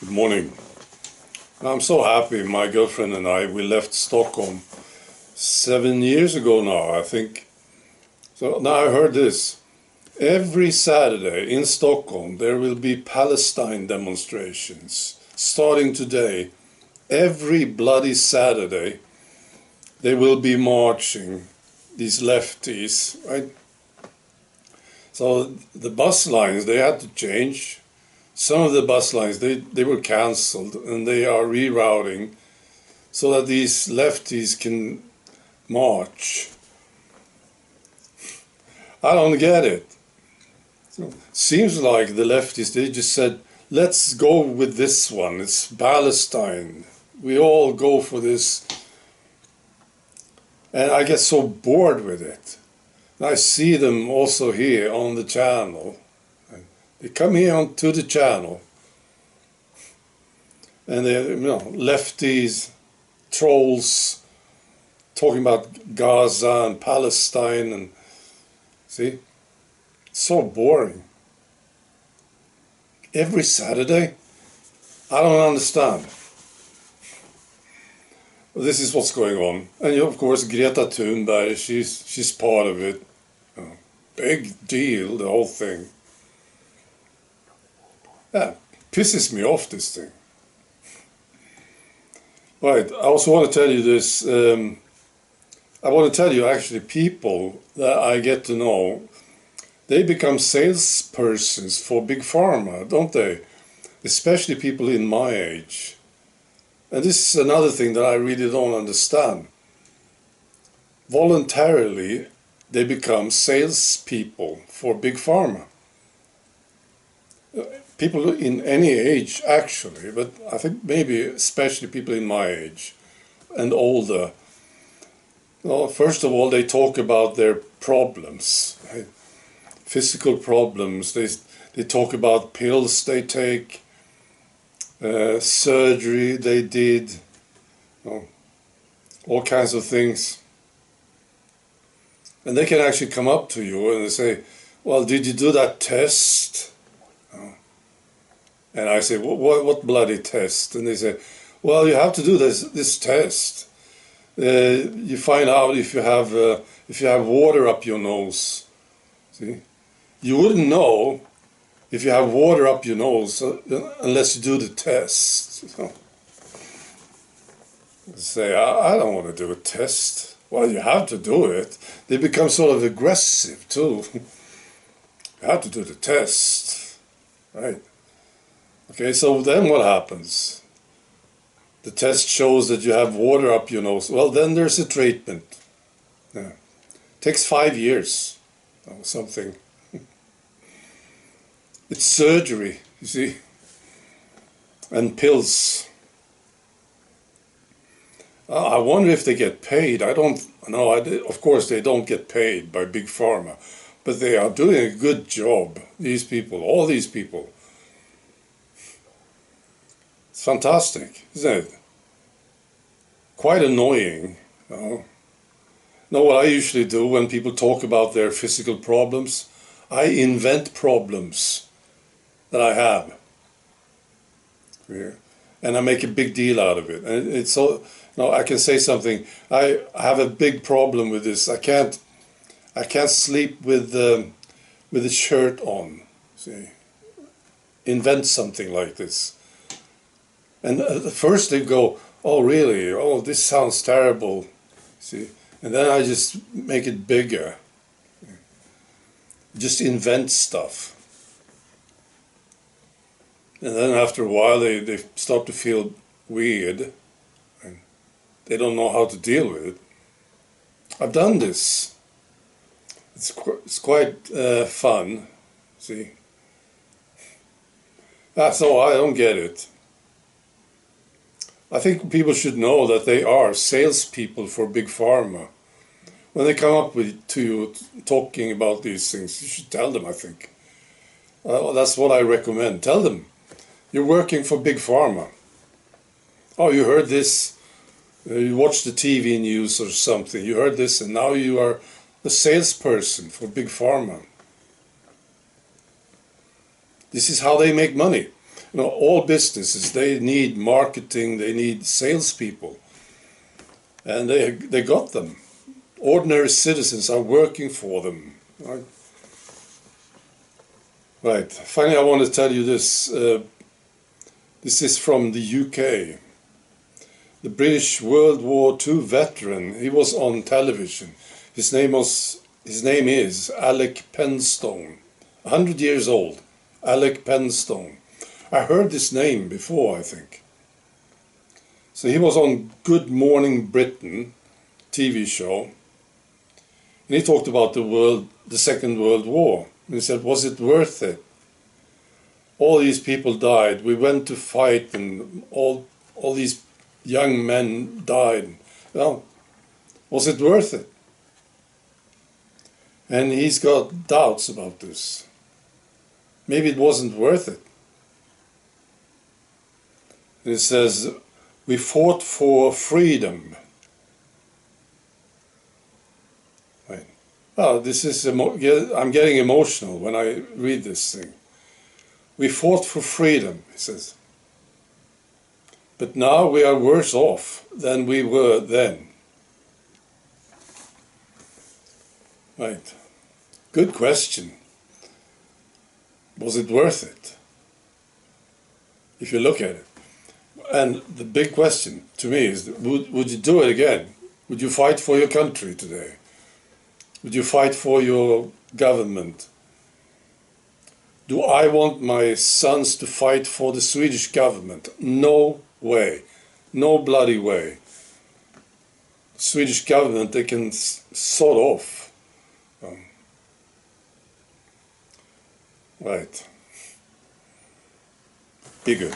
Good morning. I'm so happy my girlfriend and we left Stockholm 7 years ago now, I think. So now I heard this. Every Saturday in Stockholm there will be Palestine demonstrations. Starting today, every bloody Saturday they will be marching, these lefties, right? So the bus lines, they had to change. Some of the bus lines, they were cancelled and they are rerouting so that these lefties can march. I don't get it. Seems like the leftists, they just said, let's go with this one. It's Palestine. We all go for this. And I get so bored with it. I see them also here on the channel. They come here onto the channel. And they're, lefties, trolls, talking about Gaza and Palestine. And see, it's so boring. Every Saturday? I don't understand. This is what's going on. And of course, Greta Thunberg, she's part of it. Big deal, the whole thing. Yeah, pisses me off, this thing. Right, I also want to tell you this. I want to tell you actually people that I get to know, they become salespersons for Big Pharma, don't they? Especially people in my age. And this is another thing that I really don't understand. Voluntarily, they become salespeople for Big Pharma. People in any age, actually, but I think maybe especially people in my age and older. Well, first of all, they talk about their problems, right? Physical problems. They talk about pills they take, surgery they did, all kinds of things. And they can actually come up to you and they say, well, did you do that test? And I say, what bloody test? And they say, well, you have to do this test. You find out if you have water up your nose. See, you wouldn't know if you have water up your nose unless you do the test. So, say, I don't want to do a test. Well, you have to do it. They become sort of aggressive too. You have to do the test, right? Okay, so then what happens? The test shows that you have water up your nose. Well, then there's a treatment. Yeah. Takes 5 years or something. It's surgery, you see, and pills. I wonder if they get paid. I don't know. Of course, they don't get paid by Big Pharma, but they are doing a good job. These people, all these people. It's fantastic, isn't it? Quite annoying. Know what I usually do when people talk about their physical problems? I invent problems that I have. Yeah. And I make a big deal out of it. And it's so, I can say something. I have a big problem with this. I can't sleep with the shirt on. See, invent something like this. And at first they go, oh really, oh this sounds terrible, see, and then I just make it bigger, just invent stuff. And then after a while they start to feel weird, and they don't know how to deal with it. I've done this. It's quite fun, see. So I don't get it. I think people should know that they are salespeople for Big Pharma. When they come up to you talking about these things, you should tell them, I think. That's what I recommend. Tell them, you're working for Big Pharma. Oh, you heard this, you watched the TV news or something, you heard this, and now you are a salesperson for Big Pharma. This is how they make money. You know, all businesses, they need marketing, they need salespeople. And they got them. Ordinary citizens are working for them. Right? Right. Finally, I want to tell you this. This is from the UK. The British World War II veteran. He was on television. His name is Alec Penstone. 100 years old. Alec Penstone. I heard this name before, I think. So he was on Good Morning Britain TV show. And he talked about the Second World War. And he said, was it worth it? All these people died. We went to fight and all these young men died. Well, was it worth it? And he's got doubts about this. Maybe it wasn't worth it. And it says, we fought for freedom. Right. Oh, this is I'm getting emotional when I read this thing. We fought for freedom, he says. But now we are worse off than we were then. Right. Good question. Was it worth it? If you look at it. And the big question to me is, would you do it again? Would you fight for your country today? Would you fight for your government? Do I want my sons to fight for the Swedish government? No way. No bloody way. Swedish government, they can sort off. Right. Be good.